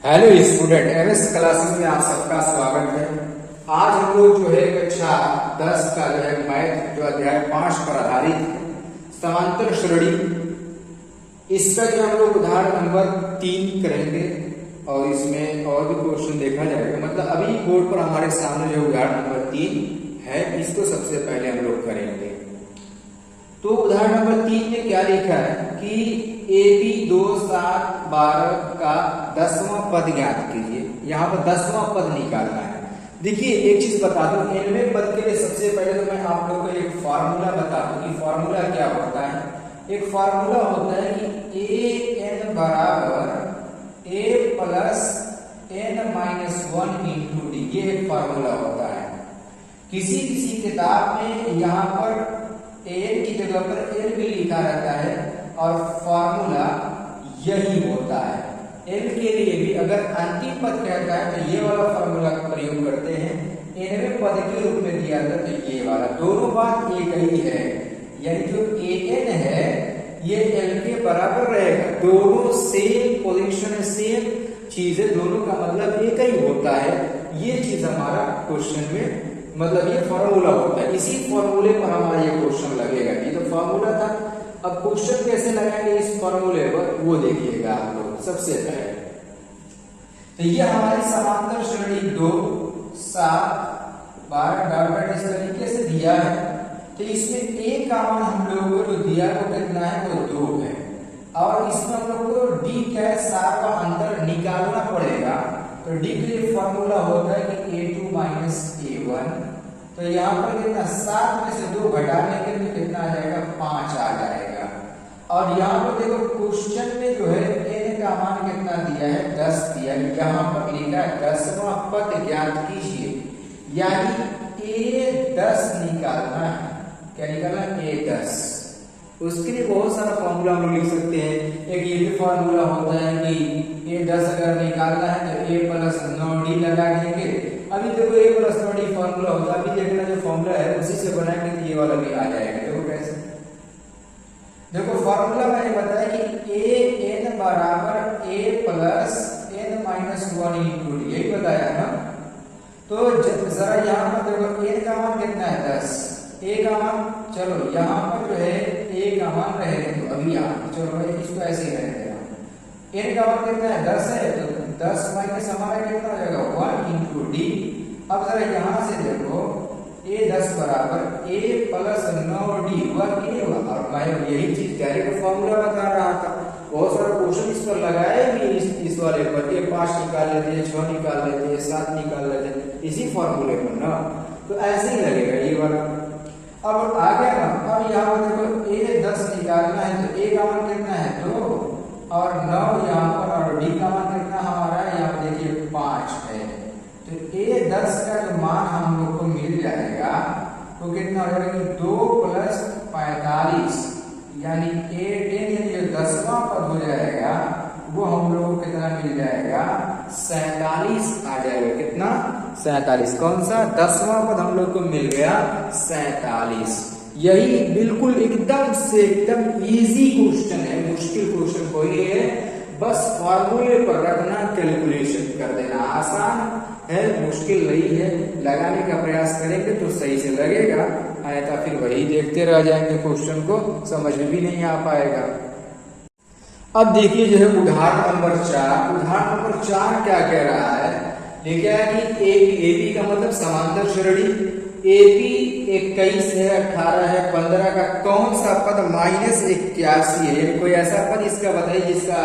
Hello student, MS classes में आप सबका स्वागत है। आज हम लोग जो है कक्षा 10 का जो है मैथ जो अध्याय 5 पर आधारित है, समांतर श्रेणी, इसका जो हम लोग उदाहरण नंबर 3 करेंगे और इसमें और भी क्वेश्चन देखा जाएगा। मतलब अभी बोर्ड पर हमारे सामने जो उदाहरण नंबर 3 है, इसको सबसे पहले हम लोग करेंगे। तो उदाहरण नंबर 3 में क्या लिखा है कि AB 2 7 12 का 10वां पद ज्ञात कीजिए। यहाँ पर 10वां पद निकालना है। देखिए एक चीज बता दूं, 9वें पद के लिए सबसे पहले तो मैं आप लोगों को एक फार्मूला बता दूं कि फार्मूला क्या होता है। एक फार्मूला होता है कि an बराबर a plus n-1 into D, ये एक फार्मूला होता है। किसी किसी किताब में यहाँ पर n की जगह पर n भी लिखा रहता है और फॉर्मूला यही होता है। n के लिए भी अगर अंतिम पद कहता है तो ये वाला फॉर्मूला का प्रयोग करते हैं, nवें पद के रूप में दिया जाता है तो ये वाला। दोनों बात एक ही है, यानी जो an है ये l के बराबर रहेगा। दोनों सेम पोजीशन, सेम चीज है, दोनों का मतलब एक ही होता है। ये चीज हमारा क्वेश्चन में मतलब ये फॉर्मूला होता है। इसी फॉर्मूले पर हमारा ये क्वेश्चन लगेगा। ये तो फॉर्मूला था, अब क्वेश्चन कैसे लगाएंगे इस फॉर्मूले पर वो देखिएगा आप लोग। सबसे पहले तो ये हमारी समांतर श्रेणी 2 7 12 इस तरीके से दिया है। तो इसमें a का मान हम लोगों को जो दिया वो कितना है, वो 2 है। और इसमें हम लोग को d का सारा अंतर निकालना पड़ेगा। तो d के लिए फॉर्मूला होता है कि a2 माइनस a1। तो यहाँ पर कितना, 7 में से 2 घटाने के लिए कितना आ जाएगा, 5 आ जाएगा। और यहाँ पर देखो क्वेश्चन में जो है n का मान कितना दिया है, 10 दिया है। यहाँ पर लिखा है 10वां पद ज्ञात कीजिए, यानी a10 निकालना है। क्या निकालना है, a10। उसके लिए बहुत सारा फॉर्मूला हम लोग लिख सकते हैं। एक ये भी फॉर्मूला होता है कि a10 अगर निकालना है तो a प्लस 9d लगा देंगे। अभी देखो a प्लस 9d फॉर्मूला होता है, अभी देखना जो फॉर्मूला है उसी से बनाएंगे तो ये वाला भी आ जाएगा। देखो कैसे, देखो फॉर्मूला मैंने बताया कि an बराबर a plus n-1 into D, यही बताया ना। तो जरा यहाँ पर देखो n का मान कितना है, 10। a का मान, चलो यहाँ पर जो है a का मान रहेगा तो अभी चलो भाई इसको ऐसे ही रहेगा। n का मान कितना है, 10 है, तो 10 माइनस हमारा कितना हो जाएगा, 1 इंटू डी। अब जरा यहाँ से देखो a10 बराबर a प्लस 9d 1a, और मैं यही चीज डायरेक्ट फॉर्मूला बता रहा था। बहुत सारा क्वेश्चन इस पर लगाए भी इस वाले पर, ये 5 निकाल लेते हैं, 6 निकाल लेते हैं, 7 निकाल लेते हैं, इसी फॉर्मूले पर ना। तो ऐसे ही लगेगा ये वाला। अब आ गया ना। अब यहाँ पर देखो a10 निकालना है तो a का मान कितना है, 2 और 9 यहाँ पर, और d का मान कितना हमारा है, यहाँ पर देखिए 5 है। तो a10 का जो मान हम लोग को मिल जाएगा तो कितना हो जाएगा, 2 प्लस 45, यानी a10 यानी जो 10वां पद हो जाएगा वो हम लोग को कितना मिल जाएगा, 47 आ जाएगा। कितना, 47। कौन सा, 10वां पद हम लोग को मिल गया 47। यही बिल्कुल एकदम से एकदम इजी क्वेश्चन है, मुश्किल क्वेश्चन कोई है, बस फॉर्मूले पर रखना, कैलकुलेशन कर देना। आसान है, मुश्किल नहीं है। लगाने का प्रयास करेंगे तो सही से लगेगा, अन्यथा फिर वही देखते रह जाएंगे, क्वेश्चन को समझ में भी नहीं आ पाएगा। अब देखिए जो है उदाहरण नंबर 4। उदाहरण नंबर 4 क्या कह रहा है, देखिए कि AB का मतलब समांतर श्रेणी, AB 21 है, 18 है, 15 का कौन सा पद -81 है। कोई ऐसा पद इसका बताइए जिसका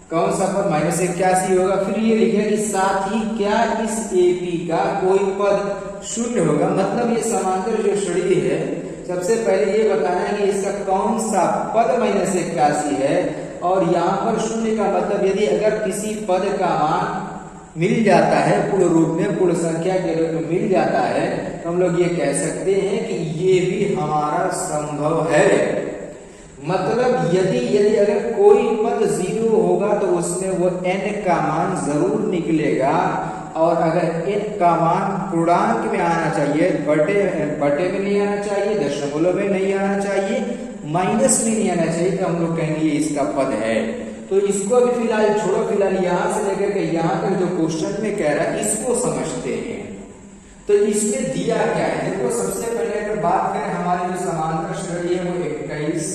कौन सा पद -81 होगा। फिर ये लिखे कि साथ ही क्या इस AB का कोई पद शून्य होगा। मतलब ये समांतर जो श्रेणी है, सबसे पहले ये बताना है कि इसका कौन सा पद -81 है। और यहाँ पर शून्य का मतलब यदि अगर किसी पद का मान मिल जाता है पूर्ण रूप में, पूर्ण संख्या के रूप में मिल जाता है, तो हम लोग ये कह सकते हैं कि ये भी हमारा संभव है। मतलब यदि अगर कोई पद 0 होगा तो उसमें वो n का मान जरूर निकलेगा, और अगर n का मान पूर्णांक में आना चाहिए, बटे में नहीं आना चाहिए, दशमलव में नहीं आना चाहिए, माइनस में नहीं आना चाहिए, तो हम लोग कहेंगे इसका पद है। तो इसको भी फिलहाल छोड़ो, फिलहाल यहाँ से लेकर के यहाँ तक जो क्वेश्चन में कह रहा है इसको समझते हैं। तो इसमें दिया क्या है, देखो सबसे पहले अगर बात करें हमारी जो समांतर श्रेणी है वो 21,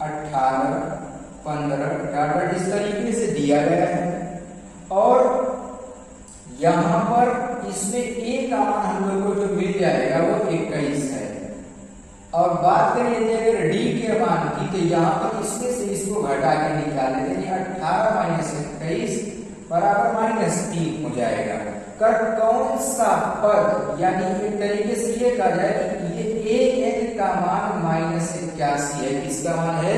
18, 15 डाटा इस तरीके से दिया गया है और यहाँ पर इसमें ए का मान हम लोग को जो मिल जाएगा वो 21 है। और बात करें यदि अगर डी के मान की तो यहाँ पर इसमें से इसको घटा के निकाल देते हैं, 18 माइनस 21 बराबर -3 हो जाएगा। कर कौन सा पद, यानी एक तरीके से ये कहा जाए कि ये ए एन का मान -81 है। किसका मान है?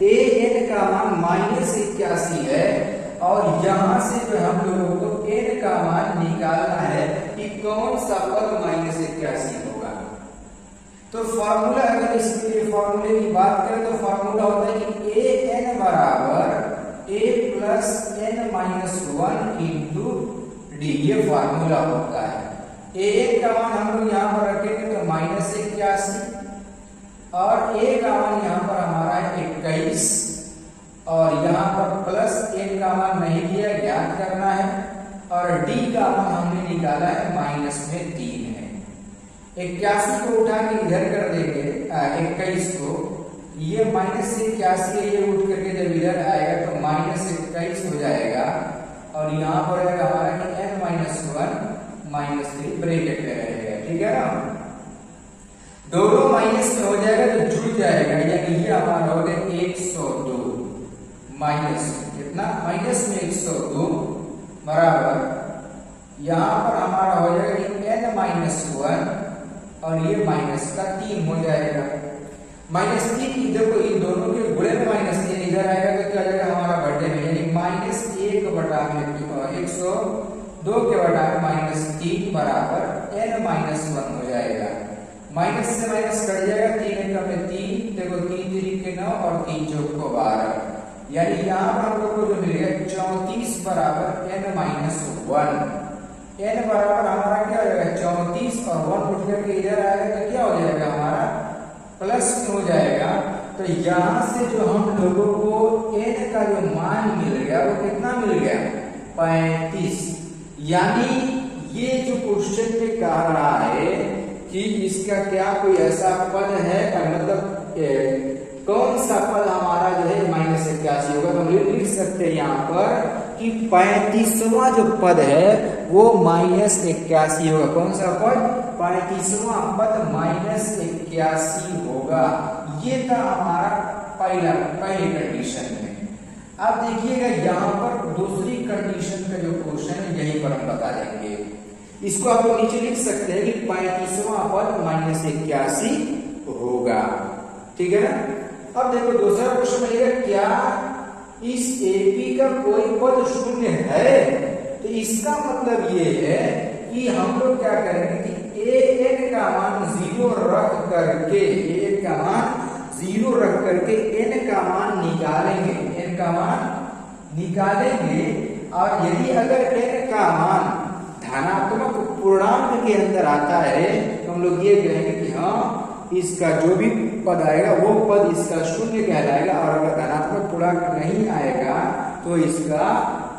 ए एन का मान -81 है और यहाँ से जो हम लोगों को एन का मान निकालना है कि कौन सा पद -81 होगा। तो फॉर्मूला, अगर इसके लिए फॉर्मूले की बात करें तो फॉर्मूला होता है कि ए एन बराबर a plus n minus 1 into D, ये फॉर्मूला होता है। ए एन का मान हम लोग यहाँ पर रखेंगे तो -81 और a का मान यहाँ पर हमारा है 21 और यहाँ पर प्लस n का मान नहीं दिया, ज्ञात करना है और d का मान हमने निकाला है -3 है। 81 को उठा के इधर कर देंगे 21 को, ये -81 है, ये उठ करके जब इधर आएगा तो -21 हो जाएगा और यहाँ पर रहेगा हमारा n-1 -3 ब्रैकेट में रहेगा, ठीक है ना। दोनों माइनस में हो जाएगा तो जुड़ जाएगा, यानी ये हमारा हो गया 102 माइनस कितना, -102 बराबर यहाँ पर हमारा हो जाएगा n-1 और ये -3 हो जाएगा। -3 देखो इन दोनों के गुणे में -3 इधर आएगा तो क्या जाएगा हमारा बटे में, यानी -1 बटा में 102 के बटा में -3 बराबर n-1 हो जाएगा। माइनस से माइनस कट जाएगा, 3 एकम में 3, देखो 3 3 के 9 और 3 चौक को 12, यानी यहाँ पर हम लोग को जो मिलेगा 34 बराबर n-1। n बराबर हमारा क्या हो जाएगा 34 और 1 उठ करके इधर आएगा तो क्या हो जाएगा हमारा प्लस में हो जाएगा। तो यहाँ से जो हम लोगों को n का जो मान मिल गया वो कितना मिल गया 35। यानी ये जो क्वेश्चन में कह रहा है कि इसका क्या कोई ऐसा पद है, मतलब कौन सा पद हमारा जो है -81 होगा, तो हम लिख सकते हैं यहाँ पर कि 35वां जो पद है वो -81 होगा। कौन सा पद? 35वां पद -81 होगा। ये था हमारा पहली कंडीशन में। अब देखिएगा यहाँ पर दूसरी कंडीशन का जो क्वेश्चन है यहीं पर हम बता देंगे। इसको आप लोग नीचे लिख सकते हैं कि 35वां पद -81 होगा, ठीक है ना। अब देखो दूसरा क्वेश्चन मिलेगा, क्या इस एपी का कोई पद शून्य है? तो इसका मतलब ये है कि हम लोग क्या करेंगे कि ए एन का मान 0 रख करके, ए एन का मान 0 रख करके एन का मान निकालेंगे, एन का मान निकालेंगे और यदि अगर एन का मान धनात्मक पूर्णांक के अंदर आता है तो हम लोग ये कहेंगे कि हाँ इसका जो भी पद आएगा वो पद इसका शून्य कहलाएगा और अगर धनात्मक पूर्णांक नहीं आएगा तो इसका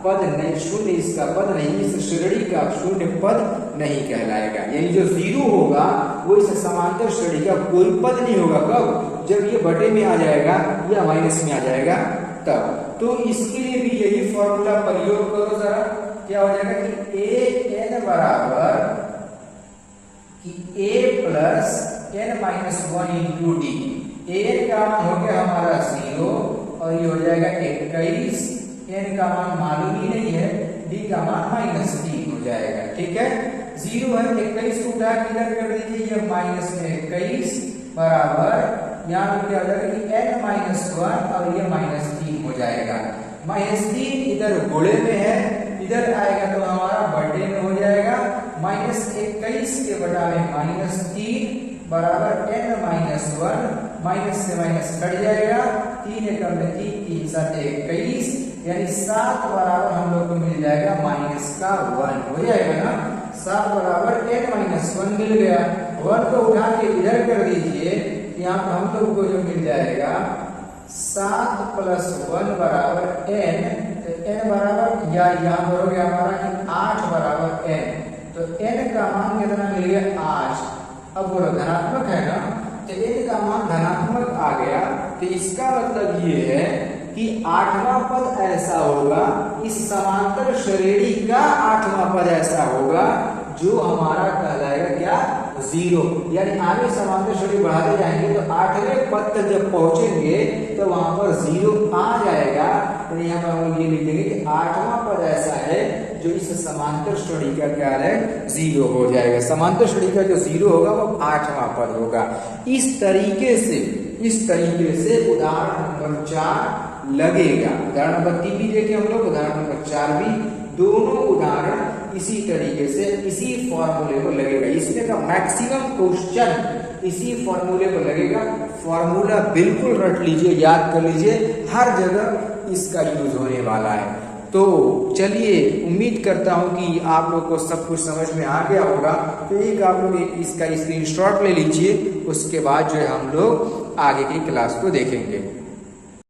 पद नहीं, शून्य इसका पद नहीं, इस श्रेणी का शून्य पद नहीं कहलाएगा। यानी जो 0 होगा वो इस समांतर श्रेणी का कोई पद नहीं होगा। कब? जब ये बटे में आ जाएगा या माइनस में आ जाएगा तब। तो इसके लिए भी यही फॉर्मूला प्रयोग करो जरा, क्या हो जाएगा कि ए एन बराबर कि ए प्लस n-1 इंटू डी। ए का मान हो गया हमारा 0 और ये हो जाएगा 21, n का मान मालूम ही नहीं है, d का मान -3 हो जाएगा, ठीक है। 0 है 21 को उठा के इधर कर दीजिए, ये -21 बराबर यहाँ पे क्या हो जाएगा कि n-1 और ये -3 हो जाएगा। -3 इधर गुणे में है, इधर आएगा तो हमारा बटे में हो जाएगा, -21 के बटा में -3 बराबर n-1, माइनस से माइनस कट जाएगा, 3 एकम में 3, 3 7 21, यानी 7 बराबर हम लोग को मिल जाएगा -1 हो जाएगा ना। 7 बराबर n-1 मिल गया। 1 को उठा के इधर कर दीजिए, यहाँ पर हम लोग को जो मिल जाएगा 7 + 1 बराबर n, तो n बराबर या यहाँ पर हो गया हमारा कि 8 बराबर n, तो n का मान कितना मिल गया 8। अब बोलो धनात्मक है ना, तो n का मान धनात्मक आ गया, तो इसका मतलब ये है कि 8वां पद ऐसा होगा, इस समांतर श्रेणी का 8वां पद ऐसा होगा जो हमारा कहलाएगा क्या 0, यानी आगे समांतर श्रेणी बढ़ाते जाएंगे तो 8वें पद तक जब पहुंचेंगे तो वहां पर 0 आ जाएगा। तो यहाँ पर हम लोग ये लिख देंगे कि 8वां पद ऐसा है जो इस समांतर श्रेणी का क्या है 0 हो जाएगा। समांतर श्रेणी का जो 0 होगा वो 8वां पद होगा। इस तरीके से उदाहरण नंबर 4 लगेगा। उदाहरण नंबर 3 भी देखें हम लोग, उदाहरण नंबर 4 भी, दोनों उदाहरण इसी तरीके से इसी फॉर्मूले पर लगेगा। इसमें का मैक्सिमम क्वेश्चन इसी फॉर्मूले पर लगेगा। फॉर्मूला बिल्कुल रट लीजिए, याद कर लीजिए, हर जगह इसका यूज होने वाला है। तो चलिए, उम्मीद करता हूं कि आप लोग को सब कुछ समझ में आ गया होगा। तो एक आप लोग इसका स्क्रीनशॉट ले लीजिए, उसके बाद जो है हम लोग आगे की क्लास को देखेंगे।